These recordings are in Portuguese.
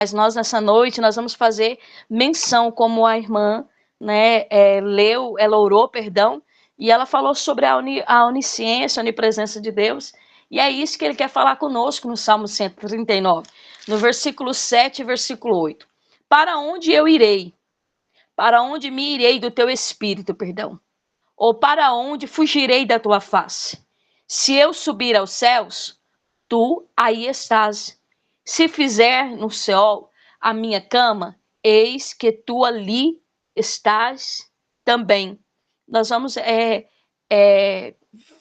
Mas nós, nessa noite, nós vamos fazer menção, como a irmã, né, ela orou, perdão, e ela falou sobre a onisciência, a onipresença de Deus, e é isso que ele quer falar conosco no Salmo 139, no versículo 7 e versículo 8. Para onde eu irei? Para onde me irei do teu espírito, perdão? Ou para onde fugirei da tua face? Se eu subir aos céus, tu aí estás. Se fizer no céu a minha cama, eis que tu ali estás também. Nós vamos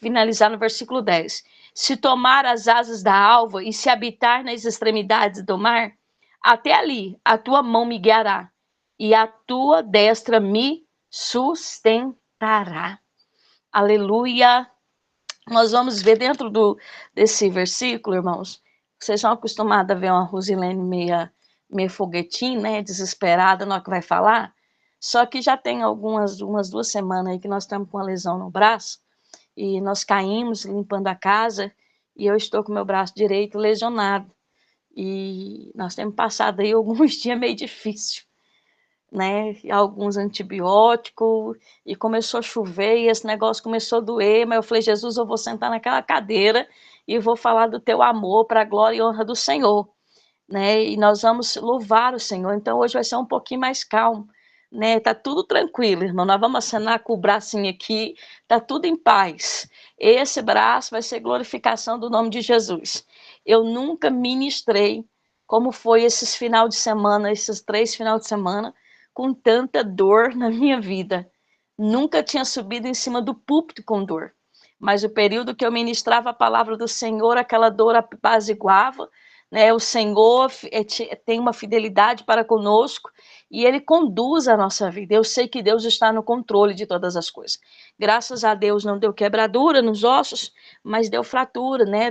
finalizar no versículo 10. Se tomar as asas da alva e se habitar nas extremidades do mar, até ali a tua mão me guiará e a tua destra me sustentará. Aleluia. Nós vamos ver dentro desse versículo, irmãos, vocês são acostumados a ver uma Rosilene meio foguetinho, né, desesperada na hora que vai falar, só que já tem umas 2 semanas aí que nós estamos com uma lesão no braço, e nós caímos limpando a casa, e eu estou com meu braço direito lesionado, e nós temos passado aí alguns dias meio difíceis, né, alguns antibióticos, e começou a chover, e esse negócio começou a doer, mas eu falei, Jesus, eu vou sentar naquela cadeira e vou falar do teu amor para a glória e honra do Senhor, né, e nós vamos louvar o Senhor, então hoje vai ser um pouquinho mais calmo, né, tá tudo tranquilo, irmão, nós vamos acenar com o bracinho aqui, tá tudo em paz, esse braço vai ser glorificação do nome de Jesus. Eu nunca ministrei como foi esses final de semana, esses 3 final de semana, com tanta dor na minha vida. Nunca tinha subido em cima do púlpito com dor. Mas o período que eu ministrava a palavra do Senhor, aquela dor apaziguava, né? O Senhor tem uma fidelidade para conosco e Ele conduz a nossa vida. Eu sei que Deus está no controle de todas as coisas. Graças a Deus não deu quebradura nos ossos, mas deu fratura, né?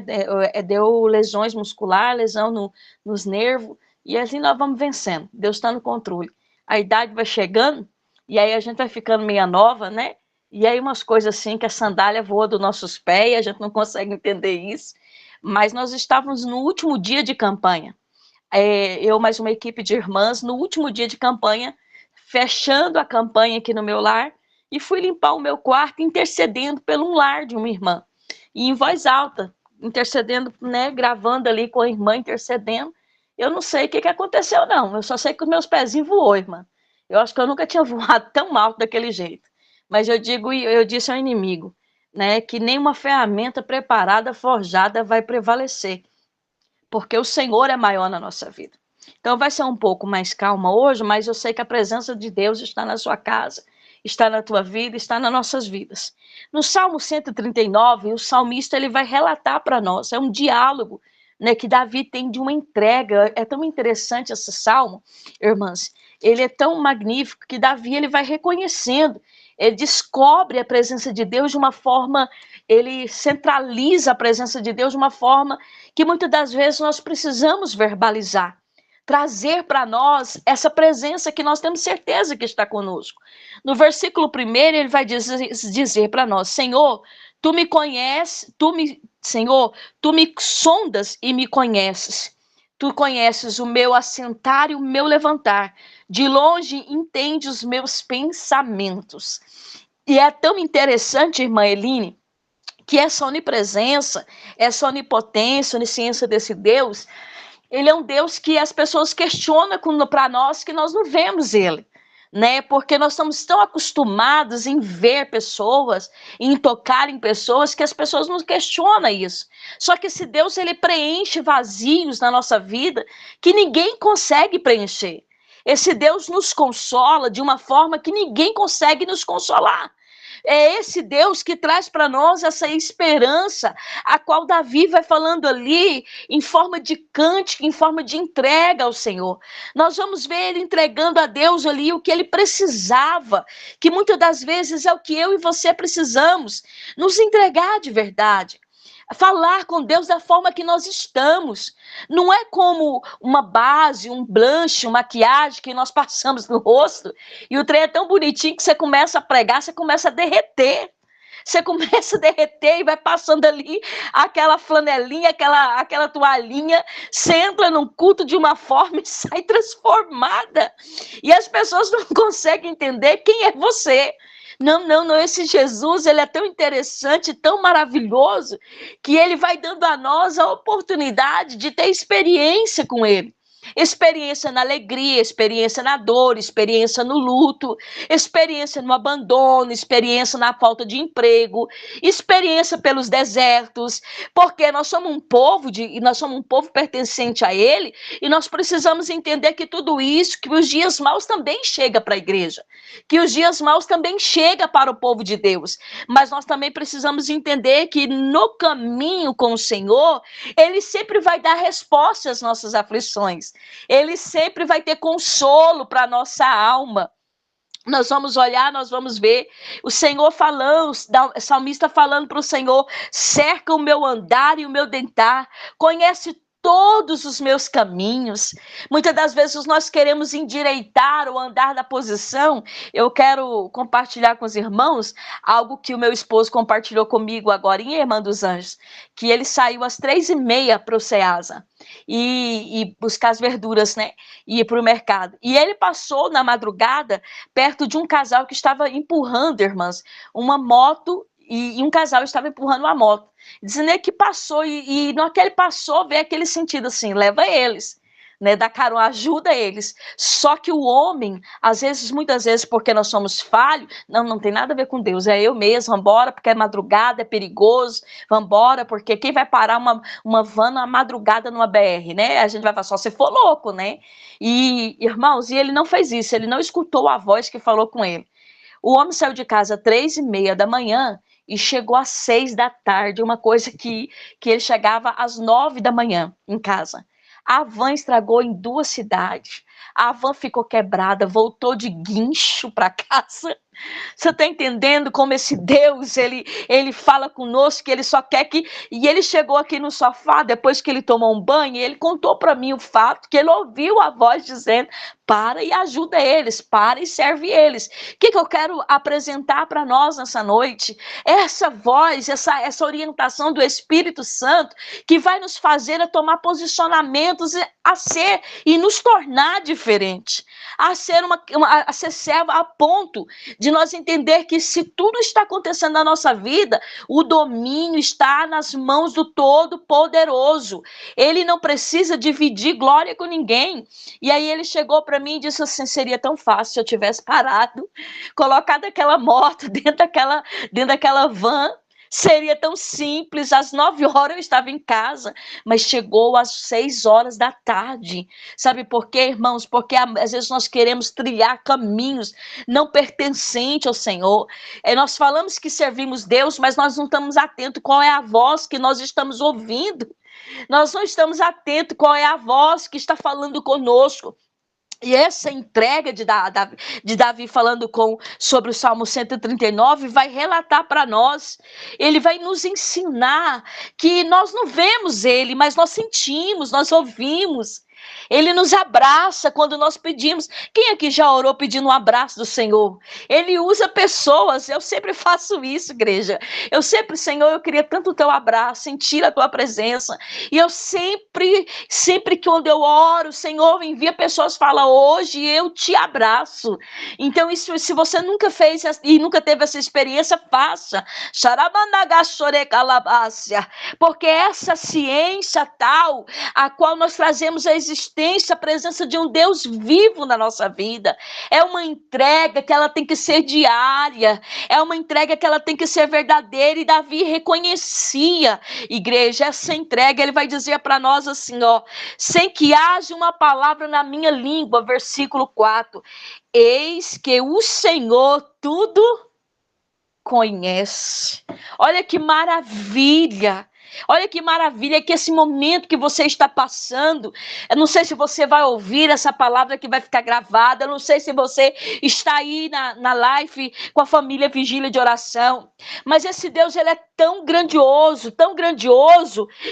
Deu lesões musculares, lesão nos nervos, e assim nós vamos vencendo. Deus está no controle. A idade vai chegando, e aí a gente vai ficando meia nova, né? E aí umas coisas assim, que a sandália voa dos nossos pés, a gente não consegue entender isso. Mas nós estávamos no último dia de campanha. Eu mais uma equipe de irmãs, no último dia de campanha, fechando a campanha aqui no meu lar, e fui limpar o meu quarto, intercedendo pelo lar de uma irmã. E em voz alta, intercedendo, né, gravando ali com a irmã, intercedendo. Eu não sei o que aconteceu, não. Eu só sei que os meus pezinhos voou, irmã. Eu acho que eu nunca tinha voado tão alto daquele jeito. Mas eu disse ao inimigo, né, que nenhuma ferramenta preparada, forjada, vai prevalecer. Porque o Senhor é maior na nossa vida. Então vai ser um pouco mais calma hoje, mas eu sei que a presença de Deus está na sua casa, está na tua vida, está nas nossas vidas. No Salmo 139, o salmista ele vai relatar para nós, é um diálogo, né, que Davi tem de uma entrega. É tão interessante esse salmo, irmãs, ele é tão magnífico que Davi ele vai reconhecendo, ele descobre a presença de Deus de uma forma, ele centraliza a presença de Deus de uma forma que muitas das vezes nós precisamos verbalizar, trazer para nós essa presença que nós temos certeza que está conosco. No versículo 1, ele vai dizer para nós, Senhor, tu me conheces, Senhor, tu me sondas e me conheces. Tu conheces o meu assentar e o meu levantar. De longe entende os meus pensamentos. E é tão interessante, irmã Eline, que essa onipresença, essa onipotência, onisciência desse Deus, ele é um Deus que as pessoas questionam para nós que nós não vemos ele, né? Porque nós estamos tão acostumados em ver pessoas, em tocar em pessoas, que as pessoas não questionam isso. Só que esse Deus, ele preenche vazios na nossa vida que ninguém consegue preencher. Esse Deus nos consola de uma forma que ninguém consegue nos consolar. É esse Deus que traz para nós essa esperança, a qual Davi vai falando ali, em forma de cântico, em forma de entrega ao Senhor. Nós vamos ver ele entregando a Deus ali o que ele precisava, que muitas das vezes é o que eu e você precisamos, nos entregar de verdade. Falar com Deus da forma que nós estamos. Não é como uma base, um blush, uma maquiagem que nós passamos no rosto e o trem é tão bonitinho que você começa a pregar, você começa a derreter. Você começa a derreter e vai passando ali aquela flanelinha, aquela toalhinha, você entra num culto de uma forma e sai transformada. E as pessoas não conseguem entender quem é você. Não, não, não, esse Jesus, ele é tão interessante, tão maravilhoso, que ele vai dando a nós a oportunidade de ter experiência com ele. Experiência na alegria, experiência na dor, experiência no luto, experiência no abandono, experiência na falta de emprego, experiência pelos desertos, porque nós somos um povo pertencente a ele, e nós precisamos entender que tudo isso, que os dias maus também chega para a igreja, que os dias maus também chega para o povo de Deus, mas nós também precisamos entender que no caminho com o Senhor, ele sempre vai dar resposta às nossas aflições. Ele sempre vai ter consolo para a nossa alma. Nós vamos olhar, nós vamos ver o Senhor falando, o salmista falando para o Senhor: cerca o meu andar e o meu dentar, conhece todos os meus caminhos. Muitas das vezes nós queremos endireitar o andar da posição. Eu quero compartilhar com os irmãos algo que o meu esposo compartilhou comigo agora em Irmã dos Anjos, que ele saiu às 3h30 para o Ceasa e buscar as verduras, né? E ir para o mercado. E ele passou na madrugada perto de um casal que estava empurrando, irmãs, uma moto, e um casal estava empurrando uma moto. Dizendo que passou, e no que ele passou, veio aquele sentido assim: leva eles, né, dá carona, ajuda eles. Só que o homem, às vezes, muitas vezes, porque nós somos falhos, não tem nada a ver com Deus, é eu mesmo, vambora, porque é madrugada, é perigoso, vambora, porque quem vai parar uma van na madrugada numa BR, né? A gente vai falar, só se for louco, né? E, irmãos, e ele não fez isso, ele não escutou a voz que falou com ele. O homem saiu de casa às 3h30 da manhã e chegou às 6 da tarde, uma coisa que ele chegava às 9 da manhã em casa. A van estragou em 2 cidades. A van ficou quebrada, voltou de guincho para casa. Você está entendendo como esse Deus, ele fala conosco, que ele só quer que... E ele chegou aqui no sofá, depois que ele tomou um banho, e ele contou para mim o fato que ele ouviu a voz dizendo: para e ajuda eles, para e serve eles. O que eu quero apresentar para nós nessa noite? Essa voz, essa orientação do Espírito Santo, que vai nos fazer a tomar posicionamentos, a ser e nos tornar diferente, a ser servo a ponto de nós entender que, se tudo está acontecendo na nossa vida, o domínio está nas mãos do Todo-Poderoso. Ele não precisa dividir glória com ninguém. E aí ele chegou para mim e disse assim: seria tão fácil se eu tivesse parado, colocado aquela moto dentro daquela van. Seria tão simples, às 9 horas eu estava em casa, mas chegou às 6 horas da tarde. Sabe por quê, irmãos? Porque às vezes nós queremos trilhar caminhos não pertencentes ao Senhor. Nós falamos que servimos Deus, mas nós não estamos atentos qual é a voz que nós estamos ouvindo. Nós não estamos atentos qual é a voz que está falando conosco. E essa entrega de Davi falando sobre o Salmo 139 vai relatar para nós, ele vai nos ensinar que nós não vemos ele, mas nós sentimos, nós ouvimos. Ele nos abraça quando nós pedimos. Quem aqui já orou pedindo um abraço do Senhor? Ele usa pessoas. Eu sempre faço isso, igreja. Eu sempre, Senhor, eu queria tanto o teu abraço, sentir a tua presença. E eu sempre que quando eu oro, Senhor, envia pessoas, fala: hoje eu te abraço. Então, isso, se você nunca fez e nunca teve essa experiência, faça. Porque essa ciência tal, a qual nós trazemos a existência, a presença de um Deus vivo na nossa vida, é uma entrega que ela tem que ser diária, é uma entrega que ela tem que ser verdadeira, e Davi reconhecia, igreja, essa entrega. Ele vai dizer para nós assim, ó: sem que haja uma palavra na minha língua, versículo 4, eis que o Senhor tudo conhece. Olha que maravilha! Olha que maravilha que esse momento que você está passando, eu não sei se você vai ouvir essa palavra que vai ficar gravada, eu não sei se você está aí na live com a família Vigília de Oração, mas esse Deus, ele é tão grandioso,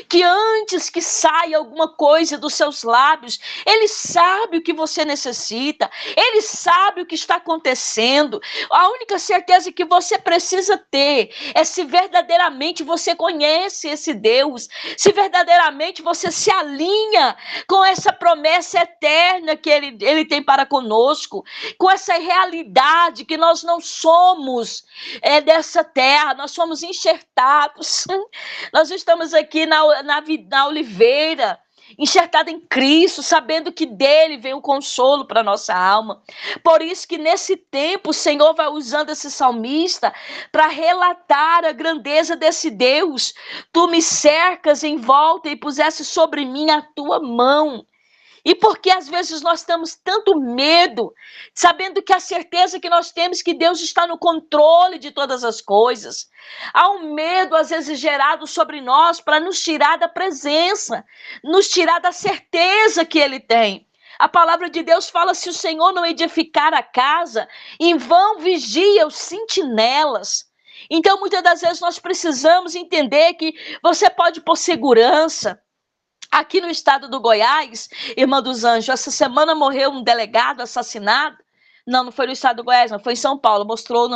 que antes que saia alguma coisa dos seus lábios, ele sabe o que você necessita, ele sabe o que está acontecendo. A única certeza que você precisa ter é se verdadeiramente você conhece esse Deus, se verdadeiramente você se alinha com essa promessa eterna que ele tem para conosco, com essa realidade que nós não somos dessa terra, nós somos enxertados, nós estamos aqui na oliveira, enxertada em Cristo, sabendo que dele vem o consolo para a nossa alma. Por isso que nesse tempo o Senhor vai usando esse salmista para relatar a grandeza desse Deus. Tu me cercas em volta e puseste sobre mim a tua mão. E porque às vezes nós temos tanto medo, sabendo que a certeza que nós temos que Deus está no controle de todas as coisas. Há um medo às vezes gerado sobre nós para nos tirar da presença, nos tirar da certeza que Ele tem. A palavra de Deus fala: se o Senhor não edificar a casa, em vão vigia os sentinelas. Então muitas das vezes nós precisamos entender que você pode pôr segurança. Aqui no estado do Goiás, irmã dos Anjos, essa semana morreu um delegado assassinado. Não foi no estado do Goiás, não, foi em São Paulo. Mostrou,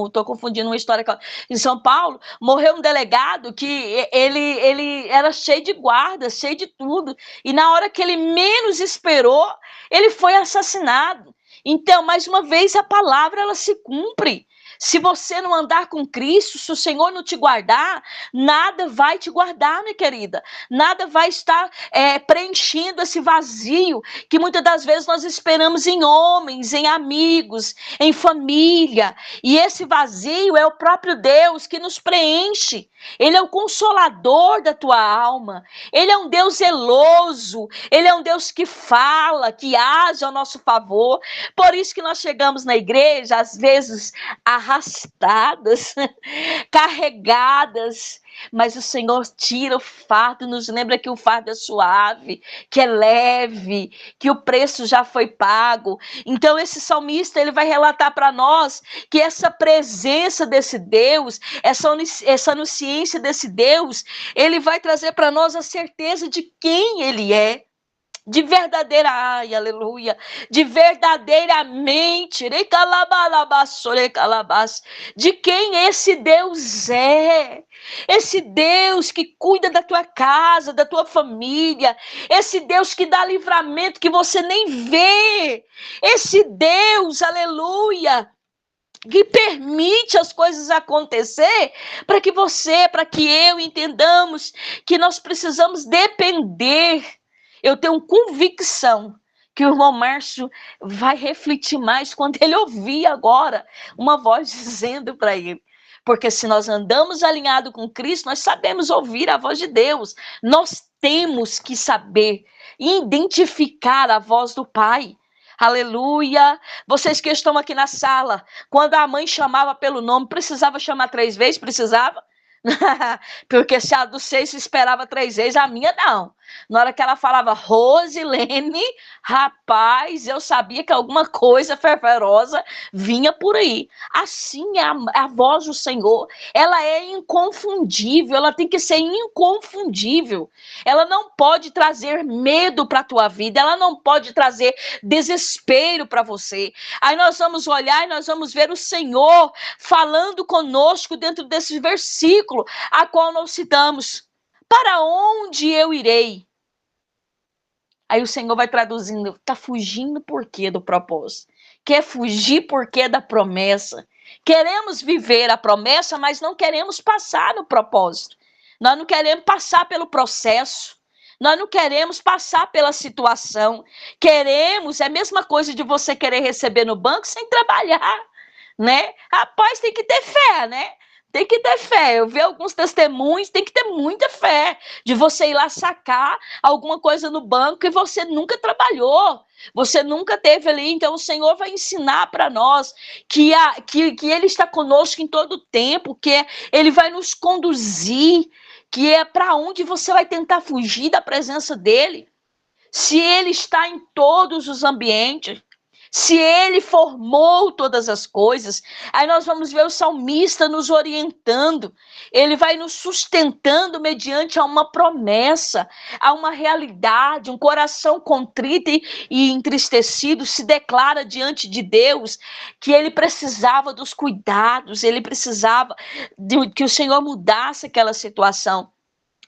estou confundindo uma história. Em São Paulo, morreu um delegado que ele era cheio de guardas, cheio de tudo. E na hora que ele menos esperou, ele foi assassinado. Então, mais uma vez, a palavra ela se cumpre. Se você não andar com Cristo, se o Senhor não te guardar, nada vai te guardar, minha querida. Nada vai estar preenchendo esse vazio que muitas das vezes nós esperamos em homens, em amigos, em família. E esse vazio é o próprio Deus que nos preenche. Ele é o consolador da tua alma. Ele é um Deus zeloso. Ele é um Deus que fala, que age ao nosso favor. Por isso que nós chegamos na igreja, às vezes, arrastadas, carregadas, mas o Senhor tira o fardo, nos lembra que o fardo é suave, que é leve, que o preço já foi pago. Então esse salmista, ele vai relatar para nós que essa presença desse Deus, essa onisciência desse Deus, ele vai trazer para nós a certeza de quem ele é. De verdadeira, ai, aleluia, de verdadeiramente, de quem esse Deus é, esse Deus que cuida da tua casa, da tua família, esse Deus que dá livramento que você nem vê, esse Deus, aleluia, que permite as coisas acontecer para que você, para que eu entendamos que nós precisamos depender. Eu tenho convicção que o irmão Márcio vai refletir mais quando ele ouvir agora uma voz dizendo para ele. Porque se nós andamos alinhados com Cristo, nós sabemos ouvir a voz de Deus. Nós temos que saber identificar a voz do Pai. Aleluia! Vocês que estão aqui na sala, quando a mãe chamava pelo nome, precisava chamar 3 vezes? Precisava? Porque se a do 6 esperava 3 vezes, a minha não. Na hora que ela falava Rosilene, rapaz, eu sabia que alguma coisa fervorosa vinha por aí. Assim é a voz do Senhor. Ela é inconfundível, ela tem que ser inconfundível. Ela não pode trazer medo para a tua vida, ela não pode trazer desespero para você. Aí nós vamos olhar e nós vamos ver o Senhor falando conosco dentro desse versículo a qual nós citamos. Para onde eu irei? Aí o Senhor vai traduzindo, está fugindo por quê do propósito? Quer fugir por quê da promessa? Queremos viver a promessa, mas não queremos passar no propósito. Nós não queremos passar pelo processo. Nós não queremos passar pela situação. Queremos, é a mesma coisa de você querer receber no banco sem trabalhar, né? Rapaz, tem que ter fé, né? Tem que ter fé. Eu vi alguns testemunhos, tem que ter muita fé de você ir lá sacar alguma coisa no banco e você nunca trabalhou, você nunca teve ali. Então o Senhor vai ensinar para nós que Ele está conosco em todo o tempo, que Ele vai nos conduzir, que é para onde você vai tentar fugir da presença dele, se ele está em todos os ambientes, se ele formou todas as coisas. Aí nós vamos ver o salmista nos orientando, ele vai nos sustentando mediante a uma promessa, a uma realidade. Um coração contrito e entristecido se declara diante de Deus que ele precisava dos cuidados, ele precisava que o Senhor mudasse aquela situação.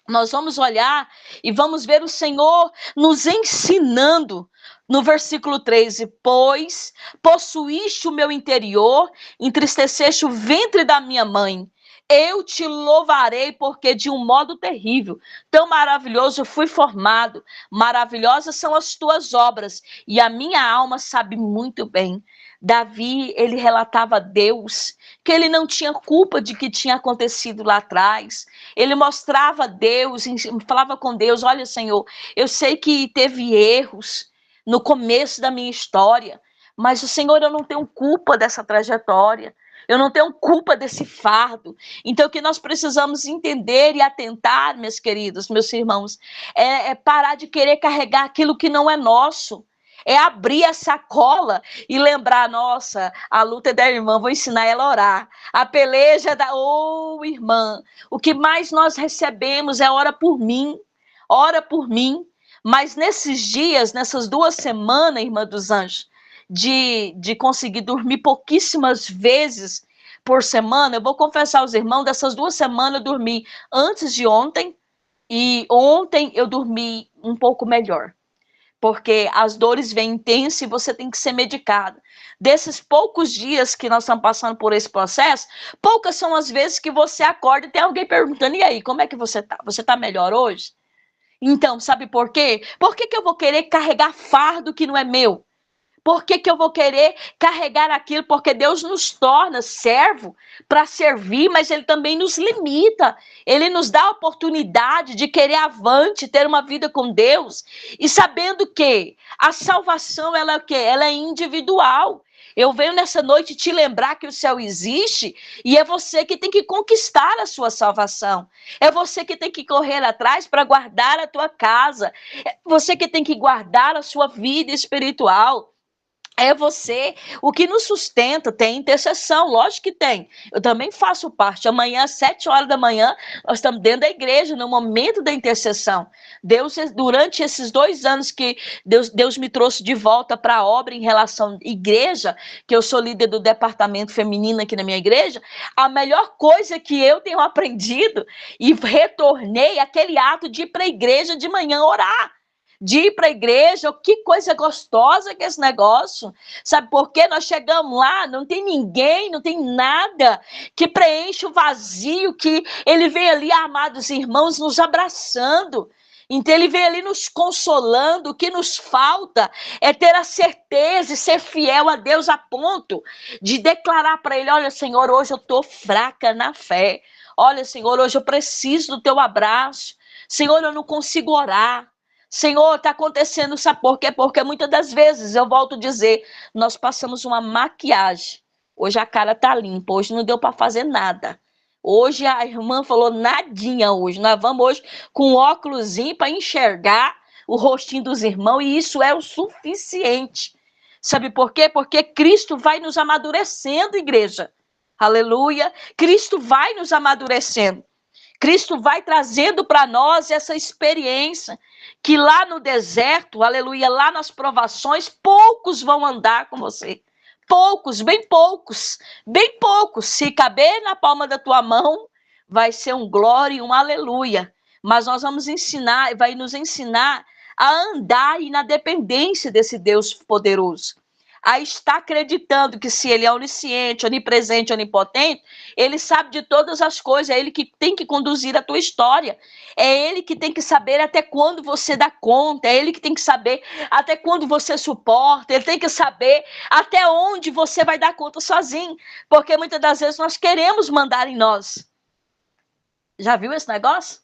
Nós vamos olhar e vamos ver o Senhor nos ensinando no versículo 13: pois possuíste o meu interior, entristeceste o ventre da minha mãe. Eu te louvarei, porque de um modo terrível, tão maravilhoso eu fui formado. Maravilhosas são as tuas obras, e a minha alma sabe muito bem. Davi, ele relatava a Deus que ele não tinha culpa de que tinha acontecido lá atrás. Ele mostrava a Deus, falava com Deus: olha, Senhor, eu sei que teve erros no começo da minha história, mas o Senhor, eu não tenho culpa dessa trajetória, eu não tenho culpa desse fardo. Então, o que nós precisamos entender e atentar, meus queridos, meus irmãos, é parar de querer carregar aquilo que não é nosso. É abrir a sacola e lembrar: nossa, a luta é da irmã, vou ensinar ela a orar. A peleja é da... irmã, o que mais nós recebemos é ora por mim, ora por mim. Mas nesses dias, nessas 2 semanas, irmã dos anjos, de conseguir dormir pouquíssimas vezes por semana, eu vou confessar aos irmãos, dessas 2 semanas eu dormi antes de ontem, e ontem eu dormi um pouco melhor, porque as dores vêm intensas e você tem que ser medicado. Desses poucos dias que nós estamos passando por esse processo, poucas são as vezes que você acorda e tem alguém perguntando: e aí, como é que você está? Você está melhor hoje? Então, sabe por quê? Por que eu vou querer carregar fardo que não é meu? Por que eu vou querer carregar aquilo? Porque Deus nos torna servo para servir, mas Ele também nos limita. Ele nos dá a oportunidade de querer avante, ter uma vida com Deus, e sabendo que a salvação, ela é o quê? Ela é individual. Eu venho nessa noite te lembrar que o céu existe e é você que tem que conquistar a sua salvação. É você que tem que correr atrás para guardar a tua casa. É você que tem que guardar a sua vida espiritual. É você. O que nos sustenta tem intercessão, lógico que tem. Eu também faço parte. Amanhã, às 7 horas da manhã, nós estamos dentro da igreja, no momento da intercessão. Deus, durante esses 2 anos que Deus me trouxe de volta para a obra em relação à igreja, que eu sou líder do departamento feminino aqui na minha igreja, a melhor coisa que eu tenho aprendido e retornei é aquele ato de ir para a igreja de manhã orar. De ir para a igreja, que coisa gostosa que é esse negócio. Sabe por quê? Nós chegamos lá, não tem ninguém, não tem nada que preencha o vazio, que ele vem ali, amados irmãos, nos abraçando. Então ele vem ali nos consolando. O que nos falta é ter a certeza e ser fiel a Deus a ponto de declarar para ele: olha, Senhor, hoje eu estou fraca na fé. Olha, Senhor, hoje eu preciso do teu abraço. Senhor, eu não consigo orar. Senhor, está acontecendo, sabe por quê? Porque muitas das vezes, eu volto a dizer, nós passamos uma maquiagem. Hoje a cara está limpa, hoje não deu para fazer nada. Hoje a irmã falou nadinha hoje. Nós vamos hoje com um óculosinho para enxergar o rostinho dos irmãos, e isso é o suficiente. Sabe por quê? Porque Cristo vai nos amadurecendo, igreja. Aleluia. Cristo vai nos amadurecendo. Cristo vai trazendo para nós essa experiência, que lá no deserto, aleluia, lá nas provações, poucos vão andar com você. Poucos, bem poucos, bem poucos. Se caber na palma da tua mão, vai ser um glória e um aleluia. Mas nós vamos ensinar, vai nos ensinar a andar na dependência desse Deus poderoso. A estar acreditando que se ele é onisciente, onipresente, onipotente, ele sabe de todas as coisas, é ele que tem que conduzir a tua história, é ele que tem que saber até quando você dá conta, é ele que tem que saber até quando você suporta, ele tem que saber até onde você vai dar conta sozinho, porque muitas das vezes nós queremos mandar em nós. Já viu esse negócio?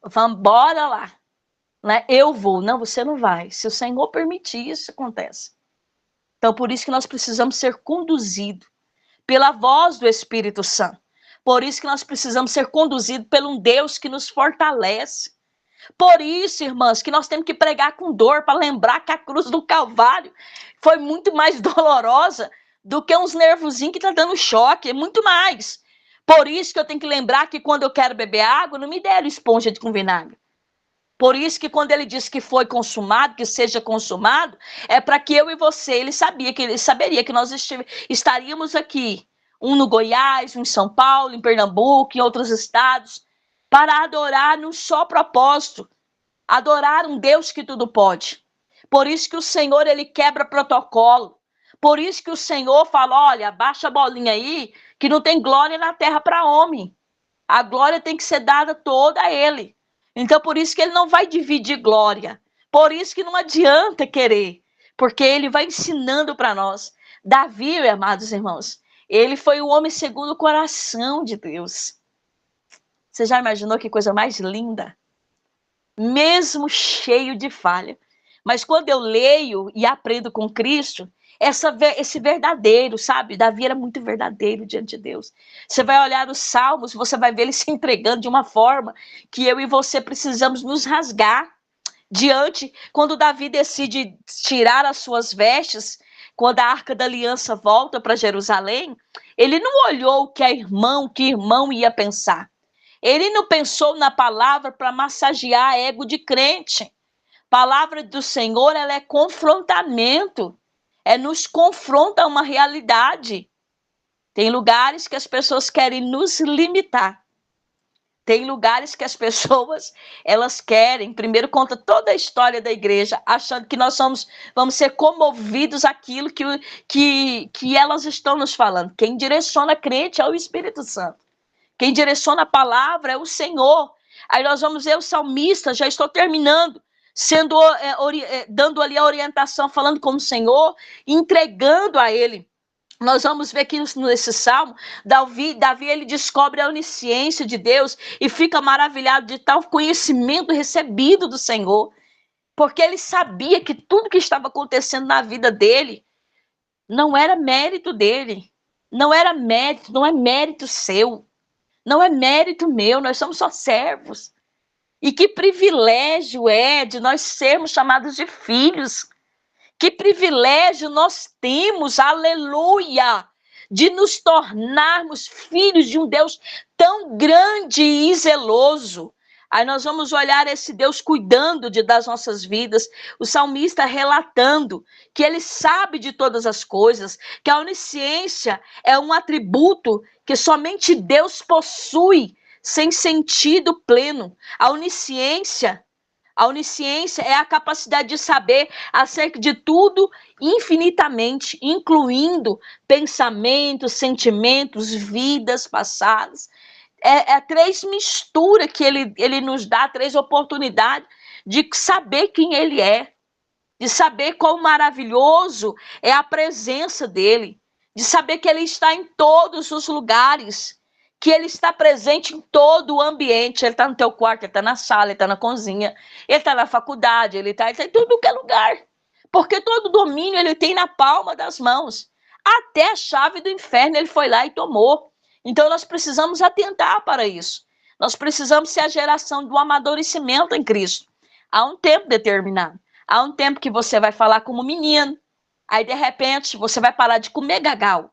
Vamos, bora lá. Né? Eu vou. Não, você não vai. Se o Senhor permitir, isso acontece. Então, por isso que nós precisamos ser conduzidos pela voz do Espírito Santo. Por isso que nós precisamos ser conduzidos por um Deus que nos fortalece. Por isso, irmãs, que nós temos que pregar com dor para lembrar que a cruz do Calvário foi muito mais dolorosa do que uns nervozinhos que estão dando choque, é muito mais. Por isso que eu tenho que lembrar que quando eu quero beber água, não me deram esponja com vinagre. Por isso que quando ele disse que foi consumado, que seja consumado, é para que eu e você, ele saberia que nós estaríamos aqui, um no Goiás, um em São Paulo, em Pernambuco, em outros estados, para adorar num só propósito, adorar um Deus que tudo pode. Por isso que o Senhor, ele quebra protocolo. Por isso que o Senhor fala, olha, baixa a bolinha aí, que não tem glória na terra para homem. A glória tem que ser dada toda a ele. Então, por isso que ele não vai dividir glória. Por isso que não adianta querer, porque ele vai ensinando para nós. Davi, amados irmãos, ele foi o homem segundo o coração de Deus. Você já imaginou que coisa mais linda? Mesmo cheio de falha. Mas quando eu leio e aprendo com Cristo, esse verdadeiro, sabe? Davi era muito verdadeiro diante de Deus. Você vai olhar os salmos, você vai ver ele se entregando de uma forma que eu e você precisamos nos rasgar diante. Quando Davi decide tirar as suas vestes, quando a Arca da Aliança volta para Jerusalém, ele não olhou o que irmão ia pensar. Ele não pensou na palavra para massagear ego de crente. Palavra do Senhor, ela é confrontamento. Nos confronta a uma realidade. Tem lugares que as pessoas querem nos limitar. Tem lugares que as pessoas, elas querem, primeiro conta toda a história da igreja, achando que nós vamos ser comovidos àquilo que elas estão nos falando. Quem direciona a crente é o Espírito Santo. Quem direciona a palavra é o Senhor. Aí nós vamos ver o salmista, já estou terminando, dando ali a orientação, falando com o Senhor, entregando a ele. Nós vamos ver que nesse salmo, Davi ele descobre a onisciência de Deus e fica maravilhado de tal conhecimento recebido do Senhor, porque ele sabia que tudo que estava acontecendo na vida dele não era mérito dele, não é mérito seu, não é mérito meu, nós somos só servos. E que privilégio é de nós sermos chamados de filhos. Que privilégio nós temos, aleluia, de nos tornarmos filhos de um Deus tão grande e zeloso. Aí nós vamos olhar esse Deus cuidando das nossas vidas, o salmista relatando que ele sabe de todas as coisas, que a onisciência é um atributo que somente Deus possui, sem sentido pleno. A onisciência é a capacidade de saber acerca de tudo infinitamente, incluindo pensamentos, sentimentos, vidas passadas. É três misturas que ele nos dá, três oportunidades de saber quem ele é, de saber quão maravilhoso é a presença dele, de saber que ele está em todos os lugares, que ele está presente em todo o ambiente. Ele está no teu quarto, ele está na sala, ele está na cozinha, ele está na faculdade, ele está em tudo que é lugar. Porque todo domínio ele tem na palma das mãos. Até a chave do inferno ele foi lá e tomou. Então nós precisamos atentar para isso. Nós precisamos ser a geração do amadurecimento em Cristo. Há um tempo determinado. Há um tempo que você vai falar como menino. Aí de repente você vai parar de comer gagal.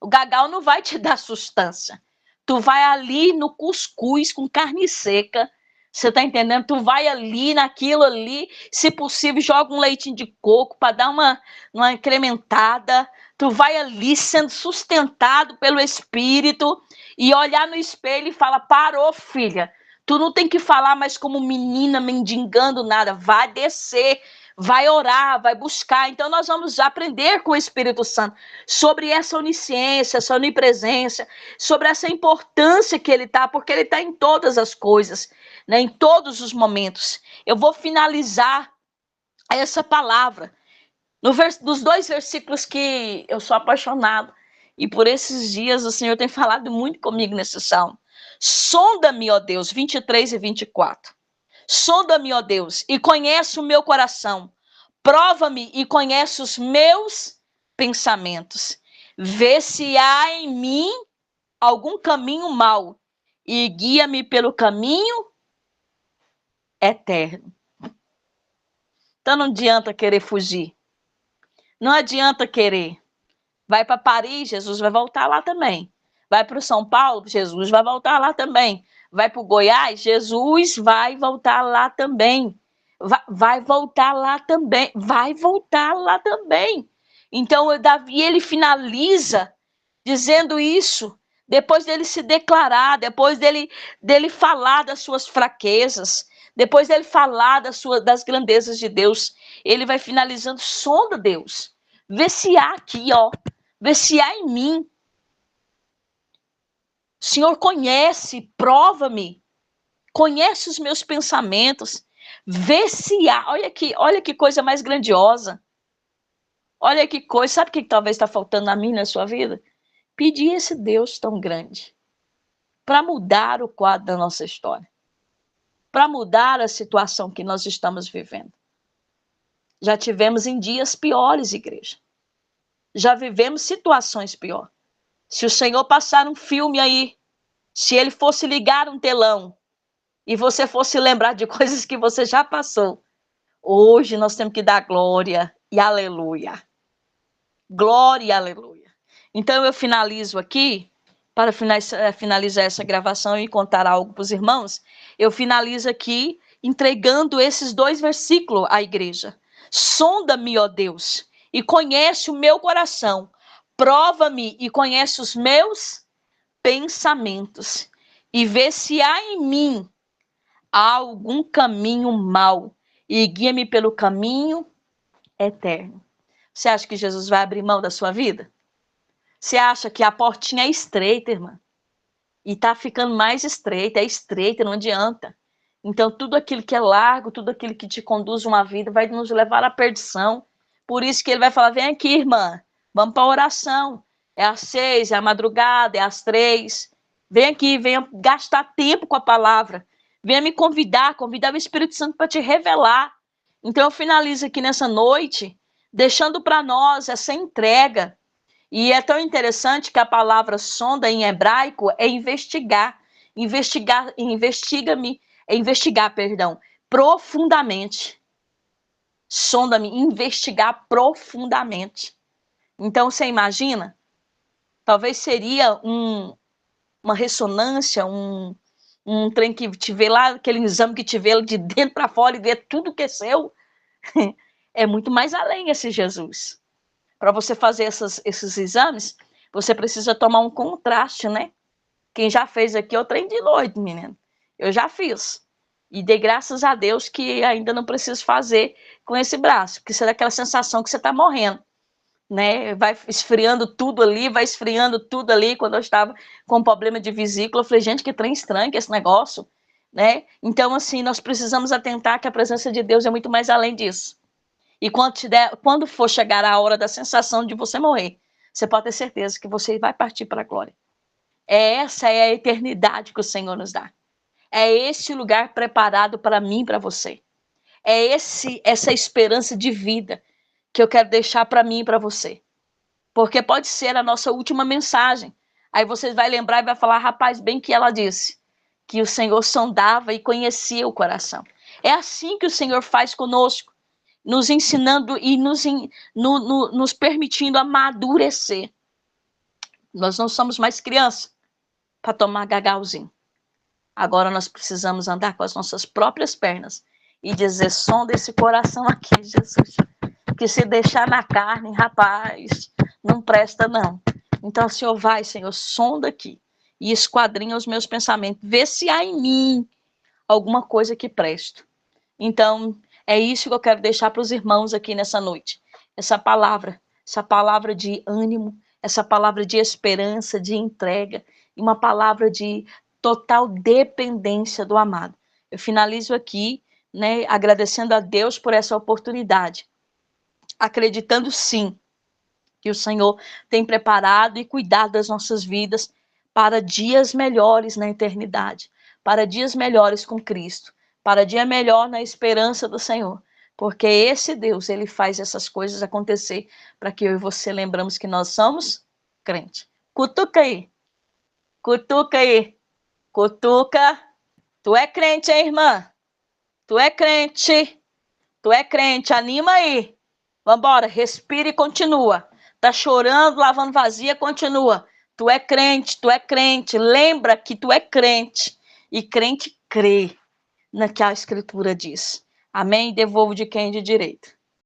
O gagal não vai te dar sustância. Tu vai ali no cuscuz com carne seca, você tá entendendo? Tu vai ali naquilo ali, se possível joga um leitinho de coco para dar uma incrementada. Tu vai ali sendo sustentado pelo Espírito e olhar no espelho e fala, parou filha, tu não tem que falar mais como menina mendigando nada, vai descer, vai orar, vai buscar. Então nós vamos aprender com o Espírito Santo sobre essa onisciência, essa onipresença, sobre essa importância que ele está, porque ele está em todas as coisas, né, em todos os momentos. Eu vou finalizar essa palavra nos 2 versículos que eu sou apaixonado, e por esses dias o Senhor tem falado muito comigo nesse salmo. Sonda-me, ó Deus, 23 e 24. Sonda-me, ó Deus, e conhece o meu coração. Prova-me e conhece os meus pensamentos. Vê se há em mim algum caminho mau e guia-me pelo caminho eterno. Então não adianta querer fugir. Não adianta querer. Vai para Paris, Jesus vai voltar lá também. Vai para o São Paulo, Jesus vai voltar lá também. Vai para o Goiás, Jesus vai voltar lá também. Vai voltar lá também. Vai voltar lá também. Então, Davi, ele finaliza dizendo isso, depois dele se declarar, depois dele falar das suas fraquezas, depois dele falar das grandezas de Deus, ele vai finalizando, sonda Deus, vê se há aqui, ó, vê se há em mim. O Senhor conhece, prova-me, conhece os meus pensamentos, vê se há, olha que coisa mais grandiosa, olha que coisa, sabe o que talvez está faltando na minha, na sua vida? Pedir esse Deus tão grande para mudar o quadro da nossa história, para mudar a situação que nós estamos vivendo. Já tivemos em dias piores, igreja. Já vivemos situações piores. Se o Senhor passar um filme aí, se ele fosse ligar um telão e você fosse lembrar de coisas que você já passou, hoje nós temos que dar glória e aleluia. Glória e aleluia. Então eu finalizo aqui, para finalizar essa gravação e contar algo para os irmãos, eu finalizo aqui entregando esses 2 versículos à igreja. Sonda-me, ó Deus, e conhece o meu coração. Prova-me e conhece os meus pensamentos. E vê se há em mim algum caminho mau. E guia-me pelo caminho eterno. Você acha que Jesus vai abrir mão da sua vida? Você acha que a portinha é estreita, irmã? E tá ficando mais estreita, é estreita, não adianta. Então, tudo aquilo que é largo, tudo aquilo que te conduz uma vida, vai nos levar à perdição. Por isso que ele vai falar, vem aqui, irmã, vamos para a oração. É às 6, é à madrugada, é às 3. Vem aqui, venha gastar tempo com a palavra. Venha me convidar o Espírito Santo para te revelar. Então, eu finalizo aqui nessa noite, deixando para nós essa entrega. E é tão interessante que a palavra sonda em hebraico é investigar. Investigar, profundamente. Sonda-me, investigar profundamente. Então, você imagina? Talvez seria uma ressonância, um trem que te vê lá, aquele exame que te vê de dentro para fora e vê tudo que é seu. É muito mais além esse Jesus. Para você fazer esses exames, você precisa tomar um contraste, né? Quem já fez aqui é o trem de noite, menino. Eu já fiz. E dei graças a Deus que ainda não preciso fazer com esse braço, porque será aquela sensação que você está morrendo, né? Vai esfriando tudo ali, vai esfriando tudo ali. Quando eu estava com problema de vesícula, eu falei, gente, que trem estranho que esse negócio, né? Então, assim, nós precisamos atentar que a presença de Deus é muito mais além disso. E quando for chegar a hora da sensação de você morrer, você pode ter certeza que você vai partir para a glória. Essa é a eternidade que o Senhor nos dá. É esse lugar preparado para mim e para você. É essa esperança de vida que eu quero deixar para mim e para você. Porque pode ser a nossa última mensagem. Aí você vai lembrar e vai falar, rapaz, bem que ela disse, que o Senhor sondava e conhecia o coração. É assim que o Senhor faz conosco, nos ensinando e nos permitindo amadurecer. Nós não somos mais crianças para tomar gagalzinho. Agora nós precisamos andar com as nossas próprias pernas e dizer, sonda esse coração aqui, Jesus. Que se deixar na carne, rapaz, não presta não. Então, Senhor, vai, Senhor, sonda aqui e esquadrinha os meus pensamentos. Vê se há em mim alguma coisa que preste. Então, é isso que eu quero deixar para os irmãos aqui nessa noite. Essa palavra de ânimo, essa palavra de esperança, de entrega, e uma palavra de total dependência do amado. Eu finalizo aqui, né, agradecendo a Deus por essa oportunidade, acreditando sim que o Senhor tem preparado e cuidado das nossas vidas para dias melhores na eternidade, para dias melhores com Cristo, para dia melhor na esperança do Senhor, porque esse Deus, ele faz essas coisas acontecer para que eu e você lembramos que nós somos crente. Cutuca aí. Cutuca aí. Cutuca. Tu é crente, hein, irmã? Tu é crente. Tu é crente. Anima aí. Vambora. Respira e continua. Tá chorando, lavando vazia, continua. Tu é crente, tu é crente. Lembra que tu é crente. E crente crê no que a Escritura diz. Amém? Devolvo de quem de direito.